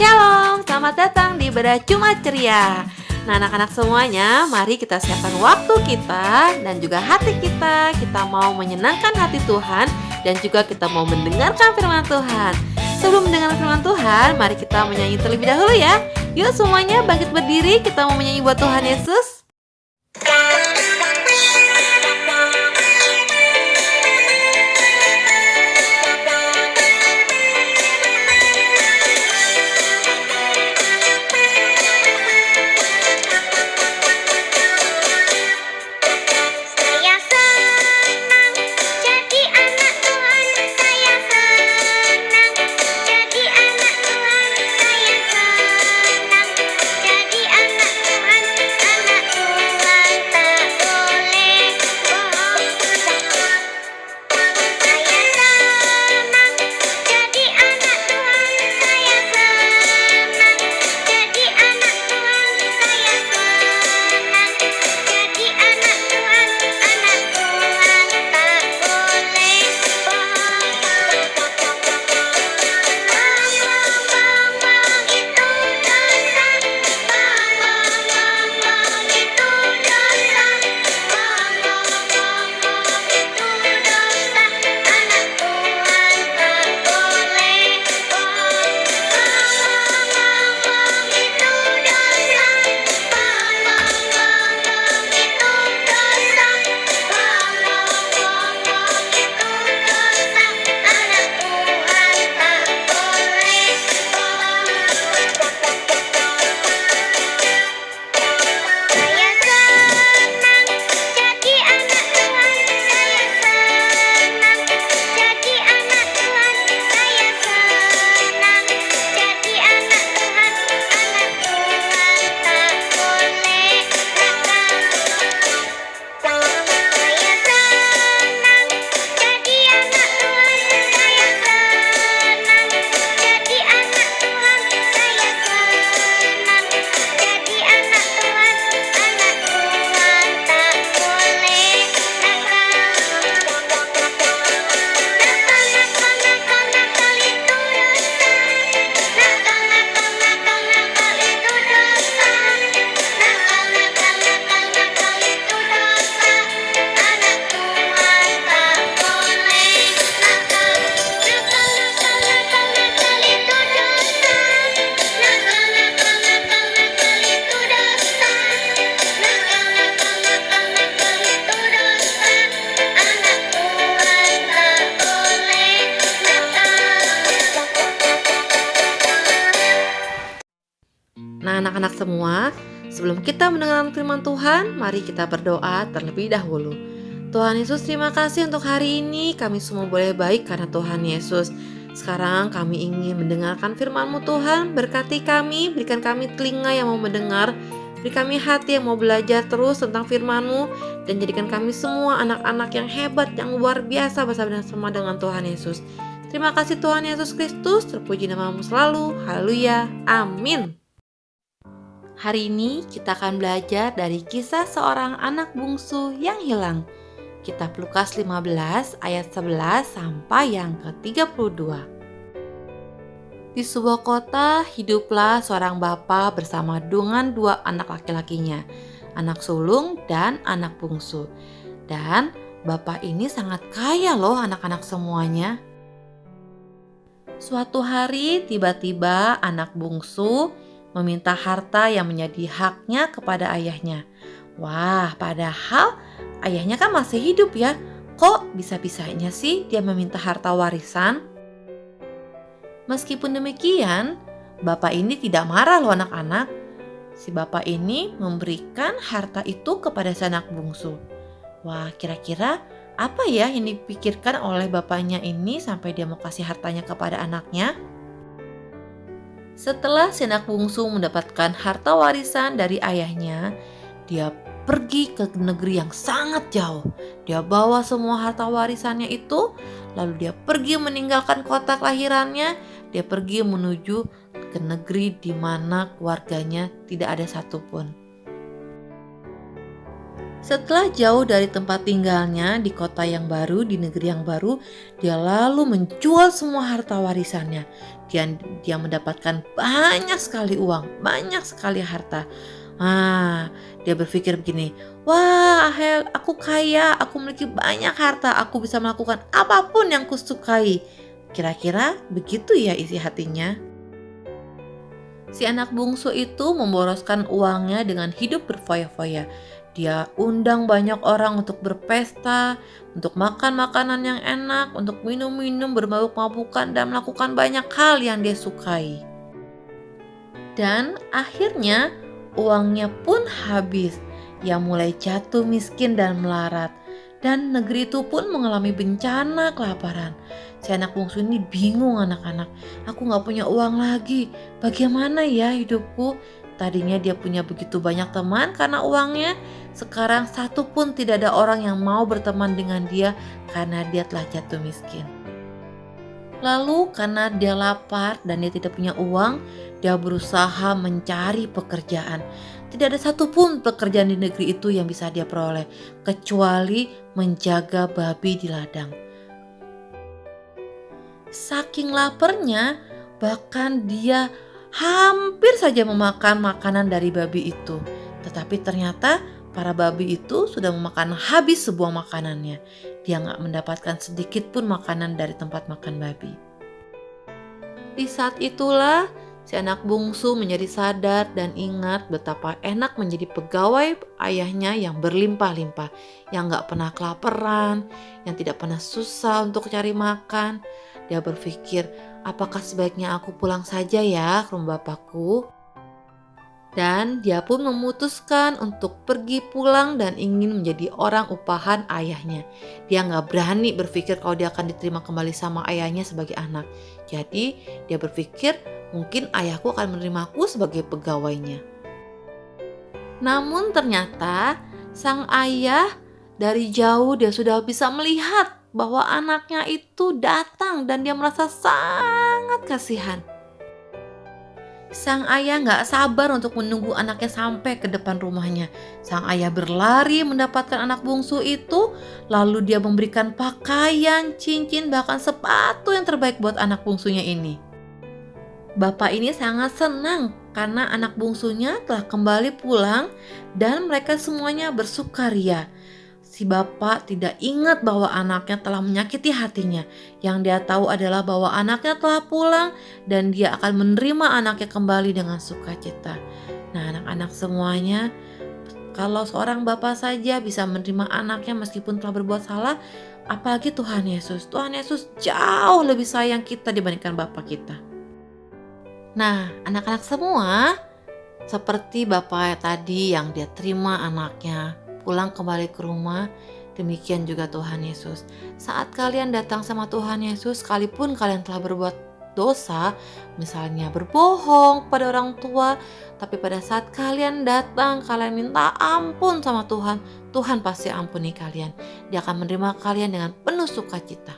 Shalom, selamat datang di Bedah Jumat Ceria. Nah anak-anak semuanya, mari kita siapkan waktu kita dan juga hati kita. Kita mau menyenangkan hati Tuhan dan juga kita mau mendengarkan firman Tuhan. Sebelum mendengarkan firman Tuhan, mari kita menyanyi terlebih dahulu ya. Yuk semuanya bangkit berdiri, kita mau menyanyi buat Tuhan Yesus. Nah anak-anak semua, sebelum kita mendengarkan firman Tuhan, mari kita berdoa terlebih dahulu. Tuhan Yesus, terima kasih untuk hari ini. Kami semua boleh baik karena Tuhan Yesus. Sekarang kami ingin mendengarkan firman-Mu Tuhan. Berkati kami, berikan kami telinga yang mau mendengar, beri kami hati yang mau belajar terus tentang firman-Mu, dan jadikan kami semua anak-anak yang hebat, yang luar biasa bersama dengan Tuhan Yesus. Terima kasih Tuhan Yesus Kristus, terpuji nama-Mu selalu. Haleluya, amin. Hari ini kita akan belajar dari kisah seorang anak bungsu yang hilang. Kitab Lukas 15 ayat 11 sampai yang ke-32. Di sebuah kota hiduplah seorang bapa bersama dengan dua anak laki-lakinya, anak sulung dan anak bungsu. Dan bapak ini sangat kaya loh anak-anak semuanya. Suatu hari tiba-tiba anak bungsu meminta harta yang menjadi haknya kepada ayahnya. Wah, padahal ayahnya kan masih hidup ya. Kok bisa-bisanya sih dia meminta harta warisan? Meskipun demikian, bapak ini tidak marah loh anak-anak. Si bapak ini memberikan harta itu kepada si anak bungsu. Wah, kira-kira apa ya yang dipikirkan oleh bapaknya ini sampai dia mau kasih hartanya kepada anaknya? Setelah si anak bungsu mendapatkan harta warisan dari ayahnya, dia pergi ke negeri yang sangat jauh. Dia bawa semua harta warisannya itu, lalu dia pergi meninggalkan kota kelahirannya. Dia pergi menuju ke negeri di mana keluarganya tidak ada satupun. Setelah jauh dari tempat tinggalnya di kota yang baru, di negeri yang baru, dia lalu menjual semua harta warisannya. Dia mendapatkan banyak sekali uang, banyak sekali harta. Dia berpikir begini, wah Ahel, aku kaya, aku memiliki banyak harta, aku bisa melakukan apapun yang kusukai. Kira-kira begitu ya isi hatinya. Si anak bungsu itu memboroskan uangnya dengan hidup berfoya-foya. Dia undang banyak orang untuk berpesta, untuk makan makanan yang enak, untuk minum-minum bermabuk-mabukan dan melakukan banyak hal yang dia sukai. Dan akhirnya uangnya pun habis. Ia mulai jatuh miskin dan melarat. Dan negeri itu pun mengalami bencana kelaparan. Si anak bungsu ini bingung, anak-anak. Aku gak punya uang lagi. Bagaimana ya hidupku? Tadinya dia punya begitu banyak teman karena uangnya. Sekarang satu pun tidak ada orang yang mau berteman dengan dia karena dia telah jatuh miskin. Lalu karena dia lapar dan dia tidak punya uang, dia berusaha mencari pekerjaan. Tidak ada satupun pekerjaan di negeri itu yang bisa dia peroleh, kecuali menjaga babi di ladang. Saking laparnya, bahkan dia hampir saja memakan makanan dari babi itu. Tetapi ternyata para babi itu sudah memakan habis sebuah makanannya. Dia gak mendapatkan sedikit pun makanan dari tempat makan babi. Di saat itulah si anak bungsu menjadi sadar dan ingat betapa enak menjadi pegawai ayahnya yang berlimpah-limpah, yang gak pernah kelaparan, yang tidak pernah susah untuk cari makan. Dia berpikir, apakah sebaiknya aku pulang saja ya ke rumah bapakku? Dan dia pun memutuskan untuk pergi pulang dan ingin menjadi orang upahan ayahnya. Dia gak berani berpikir kalau dia akan diterima kembali sama ayahnya sebagai anak. Jadi dia berpikir mungkin ayahku akan menerimaku sebagai pegawainya. Namun ternyata sang ayah dari jauh dia sudah bisa melihat bahwa anaknya itu datang dan dia merasa sangat kasihan. Sang ayah gak sabar untuk menunggu anaknya sampai ke depan rumahnya. Sang ayah berlari mendapatkan anak bungsu itu, lalu dia memberikan pakaian, cincin, bahkan sepatu yang terbaik buat anak bungsunya ini. Bapak ini sangat senang karena anak bungsunya telah kembali pulang dan mereka semuanya bersukaria. Si bapak tidak ingat bahwa anaknya telah menyakiti hatinya. Yang dia tahu adalah bahwa anaknya telah pulang dan dia akan menerima anaknya kembali dengan sukacita. Nah, anak-anak semuanya, kalau seorang bapak saja bisa menerima anaknya meskipun telah berbuat salah, apalagi Tuhan Yesus. Tuhan Yesus jauh lebih sayang kita dibandingkan bapak kita. Nah, anak-anak semua, seperti bapak tadi yang dia terima anaknya pulang kembali ke rumah, demikian juga Tuhan Yesus. Saat kalian datang sama Tuhan Yesus, sekalipun kalian telah berbuat dosa, misalnya berbohong pada orang tua, tapi pada saat kalian datang, kalian minta ampun sama Tuhan, Tuhan pasti ampuni kalian. Dia akan menerima kalian dengan penuh sukacita.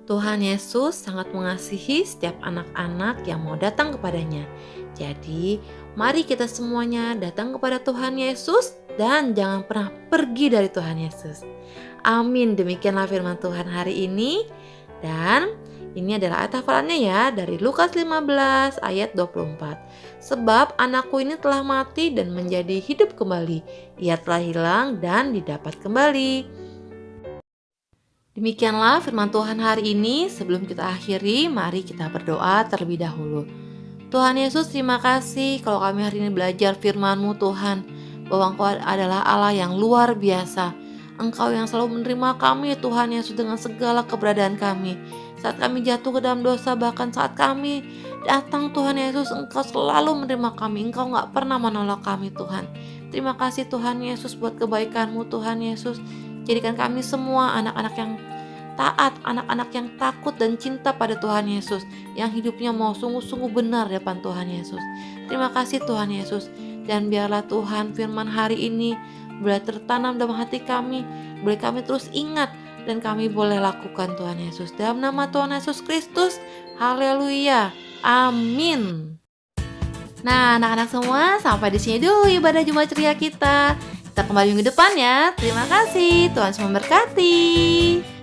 Tuhan Yesus sangat mengasihi setiap anak-anak yang mau datang kepadanya. Jadi, mari kita semuanya datang kepada Tuhan Yesus dan jangan pernah pergi dari Tuhan Yesus. Amin. Demikianlah firman Tuhan hari ini. Dan ini adalah ayat hafalannya ya, dari Lukas 15 ayat 24. Sebab anakku ini telah mati dan menjadi hidup kembali. Ia telah hilang dan didapat kembali. Demikianlah firman Tuhan hari ini. Sebelum kita akhiri, mari kita berdoa terlebih dahulu. Tuhan Yesus, terima kasih kalau kami hari ini belajar firman-Mu Tuhan, bahwa Engkau adalah Allah yang luar biasa. Engkau yang selalu menerima kami Tuhan Yesus dengan segala keberadaan kami. Saat kami jatuh ke dalam dosa, bahkan saat kami datang Tuhan Yesus, Engkau selalu menerima kami. Engkau gak pernah menolak kami Tuhan. Terima kasih Tuhan Yesus buat kebaikan-Mu Tuhan Yesus. Jadikan kami semua anak-anak yang taat, anak-anak yang takut dan cinta pada Tuhan Yesus, yang hidupnya mau sungguh-sungguh benar di depan Tuhan Yesus. Terima kasih Tuhan Yesus, dan biarlah Tuhan firman hari ini boleh tertanam dalam hati kami, boleh kami terus ingat dan kami boleh lakukan Tuhan Yesus. Dalam nama Tuhan Yesus Kristus, haleluya, amin. Nah, anak-anak semua, sampai di sini dulu ibadah Jumat ceria kita. Kita kembali minggu depan ya. Terima kasih. Tuhan Yesus memberkati.